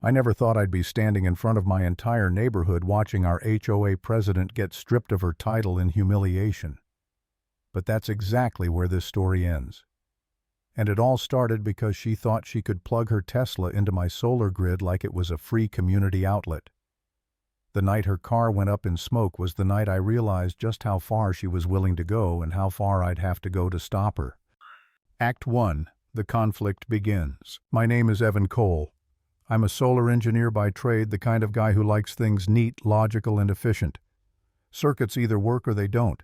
I never thought I'd be standing in front of my entire neighborhood watching our HOA president get stripped of her title in humiliation. But that's exactly where this story ends. And it all started because she thought she could plug her Tesla into my solar grid like it was a free community outlet. The night her car went up in smoke was the night I realized just how far she was willing to go and how far I'd have to go to stop her. Act 1. The conflict begins. My name is Evan Cole. I'm a solar engineer by trade, the kind of guy who likes things neat, logical, and efficient. Circuits either work or they don't.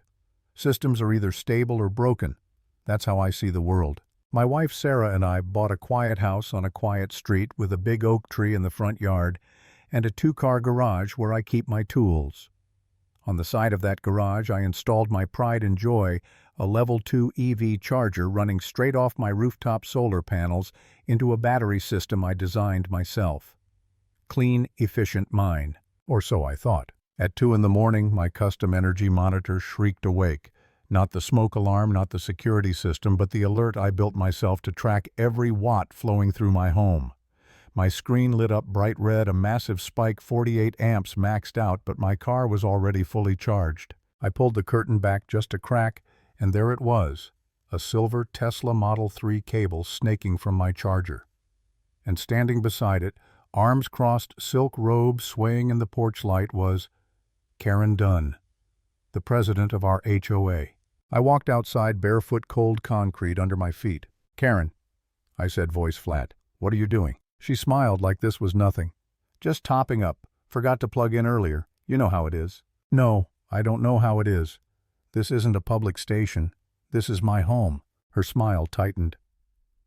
Systems are either stable or broken. That's how I see the world. My wife Sarah and I bought a quiet house on a quiet street with a big oak tree in the front yard and a 2-car garage where I keep my tools. On the side of that garage, I installed my pride and joy, a level 2 EV charger running straight off my rooftop solar panels into a battery system I designed myself. Clean, efficient mine, or so I thought. At 2 in the morning, my custom energy monitor shrieked awake. Not the smoke alarm, not the security system, but the alert I built myself to track every watt flowing through my home. My screen lit up bright red, a massive spike, 48 amps maxed out, but my car was already fully charged. I pulled the curtain back just a crack, and there it was, a silver Tesla Model 3 cable snaking from my charger. And standing beside it, arms crossed, silk robe swaying in the porch light, was Karen Dunn, the president of our HOA. I walked outside, barefoot, cold concrete under my feet. "Karen," I said, voice flat, "what are you doing?" She smiled like this was nothing. "Just topping up. Forgot to plug in earlier. You know how it is." "No, I don't know how it is. This isn't a public station. This is my home." Her smile tightened.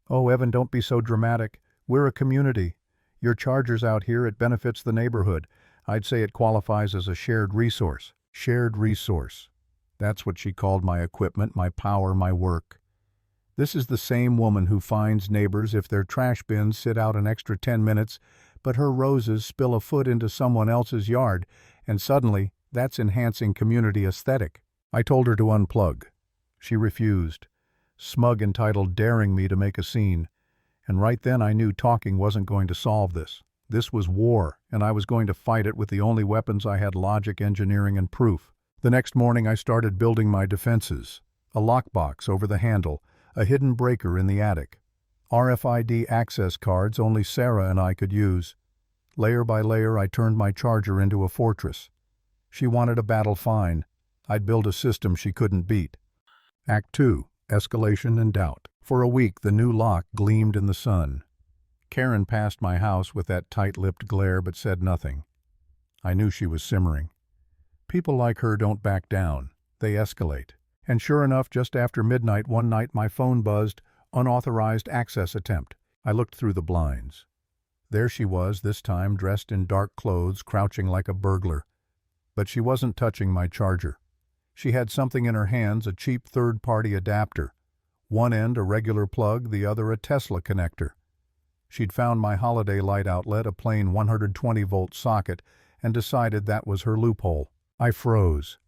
"Oh, Evan, don't be so dramatic. We're a community. Your charger's out here, it benefits the neighborhood. I'd say it qualifies as a shared resource." Shared resource. That's what she called my equipment, my power, my work. This is the same woman who fines neighbors if their trash bins sit out an extra 10 minutes, but her roses spill a foot into someone else's yard, and suddenly that's enhancing community aesthetic. I told her to unplug. She refused, smug, entitled, daring me to make a scene. And right then I knew talking wasn't going to solve this. This was war, and I was going to fight it with the only weapons I had: logic, engineering, and proof. The next morning I started building my defenses. A lockbox over the handle, a hidden breaker in the attic, RFID access cards only Sarah and I could use. Layer by layer I turned my charger into a fortress. She wanted a battle, fine. I'd build a system she couldn't beat. Act 2. Escalation and doubt. For a week the new lock gleamed in the sun. Karen passed my house with that tight-lipped glare but said nothing. I knew she was simmering. People like her don't back down. They escalate. And sure enough, just after midnight one night my phone buzzed, "Unauthorized access attempt." I looked through the blinds. There she was, this time dressed in dark clothes, crouching like a burglar. But she wasn't touching my charger. She had something in her hands, a cheap third-party adapter. One end a regular plug, the other a Tesla connector. She'd found my holiday light outlet, a plain 120-volt socket, and decided that was her loophole. I froze.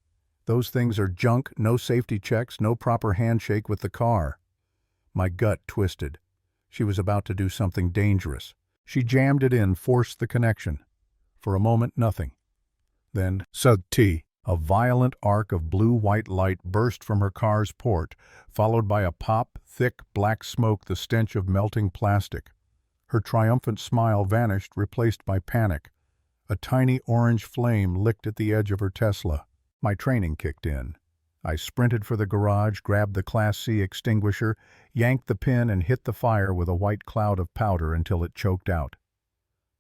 Those things are junk, no safety checks, no proper handshake with the car. My gut twisted. She was about to do something dangerous. She jammed it in, forced the connection. For a moment, nothing. Then, sud-t, a violent arc of blue-white light burst from her car's port, followed by a pop, thick, black smoke, the stench of melting plastic. Her triumphant smile vanished, replaced by panic. A tiny orange flame licked at the edge of her Tesla. My training kicked in. I sprinted for the garage, grabbed the Class C extinguisher, yanked the pin, and hit the fire with a white cloud of powder until it choked out.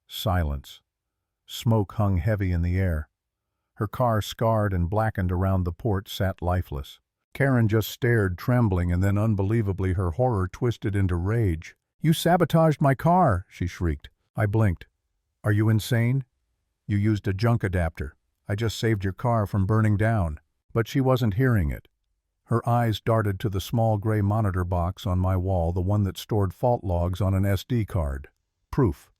Silence. Smoke hung heavy in the air. Her car, scarred and blackened around the port, sat lifeless. Karen just stared, trembling, and then unbelievably her horror twisted into rage. "You sabotaged my car!" she shrieked. I blinked. "Are you insane? You used a junk adapter. I just saved your car from burning down." But she wasn't hearing it. Her eyes darted to the small gray monitor box on my wall, the one that stored fault logs on an SD card. Proof.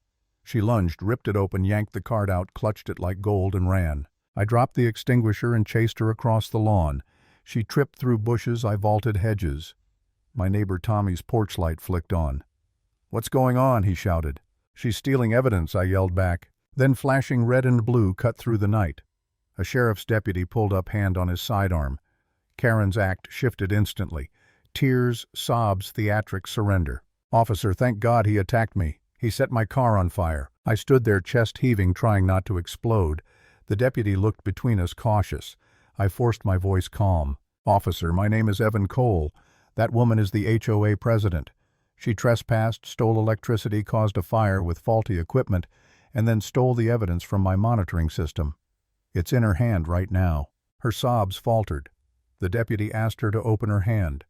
She lunged, ripped it open, yanked the card out, clutched it like gold, and ran. I dropped the extinguisher and chased her across the lawn. She tripped through bushes, I vaulted hedges. My neighbor Tommy's porch light flicked on. "What's going on?" he shouted. "She's stealing evidence," I yelled back. Then flashing red and blue cut through the night. A sheriff's deputy pulled up, hand on his sidearm. Karen's act shifted instantly. Tears, sobs, theatric surrender. "Officer, thank God he attacked me. He set my car on fire." I stood there, chest heaving, trying not to explode. The deputy looked between us, cautious. I forced my voice calm. "Officer, my name is Evan Cole. That woman is the HOA president. She trespassed, stole electricity, caused a fire with faulty equipment, and then stole the evidence from my monitoring system. It's in her hand right now." Her sobs faltered. The deputy asked her to open her hand.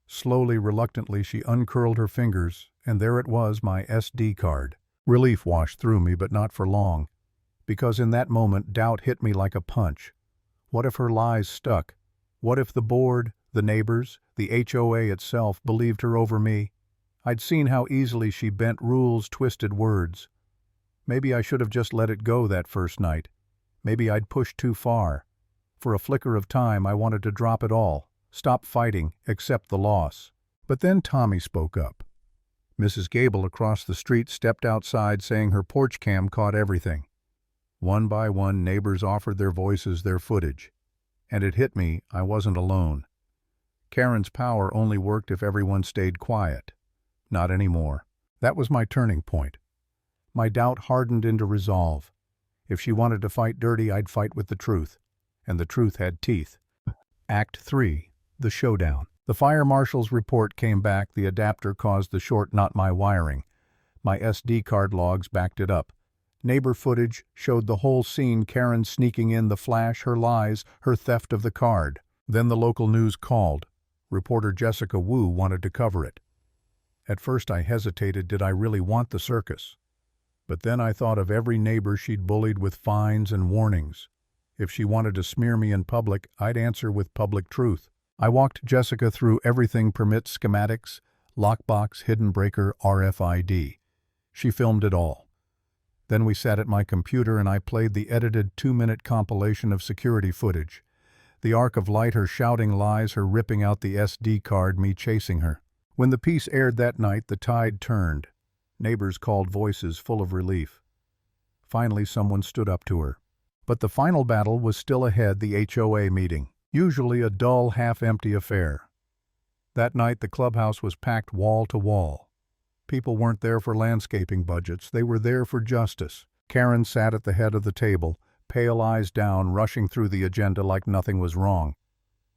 Slowly, reluctantly, she uncurled her fingers, and there it was, my SD card. Relief washed through me, but not for long, because in that moment doubt hit me like a punch. What if her lies stuck? What if the board, the neighbors, the HOA itself believed her over me? I'd seen how easily she bent rules, twisted words. Maybe I should have just let it go that first night. Maybe I'd pushed too far. For a flicker of time, I wanted to drop it all, stop fighting, accept the loss. But then Tommy spoke up. Mrs. Gable across the street stepped outside, saying her porch cam caught everything. One by one, neighbors offered their voices, their footage. And it hit me, I wasn't alone. Karen's power only worked if everyone stayed quiet. Not anymore. That was my turning point. My doubt hardened into resolve. If she wanted to fight dirty, I'd fight with the truth. And the truth had teeth. Act 3. The Showdown. The fire marshal's report came back. The adapter caused the short, not my wiring. My SD card logs backed it up. Neighbor footage showed the whole scene, Karen sneaking in, the flash, her lies, her theft of the card. Then the local news called. Reporter Jessica Wu wanted to cover it. At first I hesitated. Did I really want the circus? But then I thought of every neighbor she'd bullied with fines and warnings. If she wanted to smear me in public, I'd answer with public truth. I walked Jessica through everything: permit schematics, lockbox, hidden breaker, RFID. She filmed it all. Then we sat at my computer and I played the edited 2-minute compilation of security footage. The arc of light, her shouting lies, her ripping out the SD card, me chasing her. When the piece aired that night, the tide turned. Neighbors called, voices full of relief. Finally, someone stood up to her. But the final battle was still ahead, the HOA meeting. Usually a dull, half-empty affair. That night, the clubhouse was packed wall to wall. People weren't there for landscaping budgets. They were there for justice. Karen sat at the head of the table, pale eyes down, rushing through the agenda like nothing was wrong.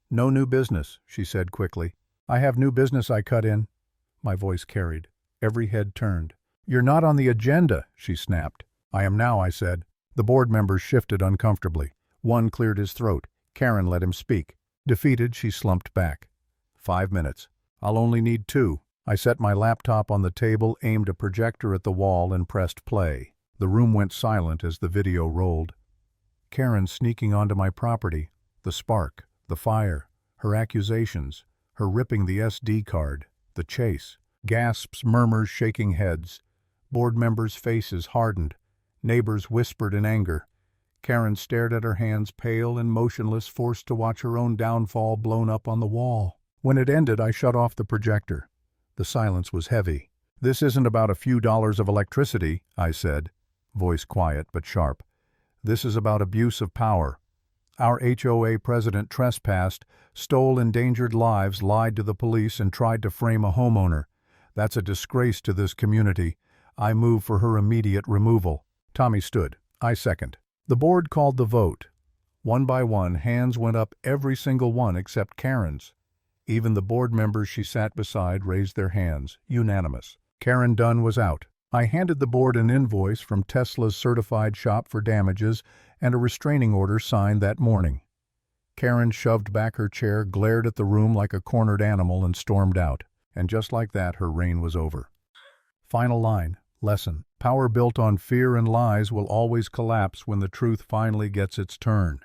"No new business," she said quickly. "I have new business," I cut in. My voice carried. Every head turned. "You're not on the agenda," she snapped. "I am now," I said. The board members shifted uncomfortably. One cleared his throat. Karen let him speak. Defeated, she slumped back. 5 minutes. "I'll only need 2. I set my laptop on the table, aimed a projector at the wall, and pressed play. The room went silent as the video rolled. Karen sneaking onto my property, the spark, the fire, her accusations, her ripping the SD card, the chase, gasps, murmurs, shaking heads. Board members' faces hardened. Neighbors whispered in anger. Karen stared at her hands, pale and motionless, forced to watch her own downfall blown up on the wall. When it ended, I shut off the projector. The silence was heavy. "This isn't about a few dollars of electricity," I said, voice quiet but sharp. "This is about abuse of power. Our HOA president trespassed, stole endangered lives, lied to the police, and tried to frame a homeowner. That's a disgrace to this community. I move for her immediate removal." Tommy stood. I second. The board called the vote. One by one, hands went up, every single one except Karen's. Even the board members she sat beside raised their hands, unanimous. Karen Dunn was out. I handed the board an invoice from Tesla's certified shop for damages and a restraining order signed that morning. Karen shoved back her chair, glared at the room like a cornered animal, and stormed out. And just like that, her reign was over. Final line. Lesson. Power built on fear and lies will always collapse when the truth finally gets its turn.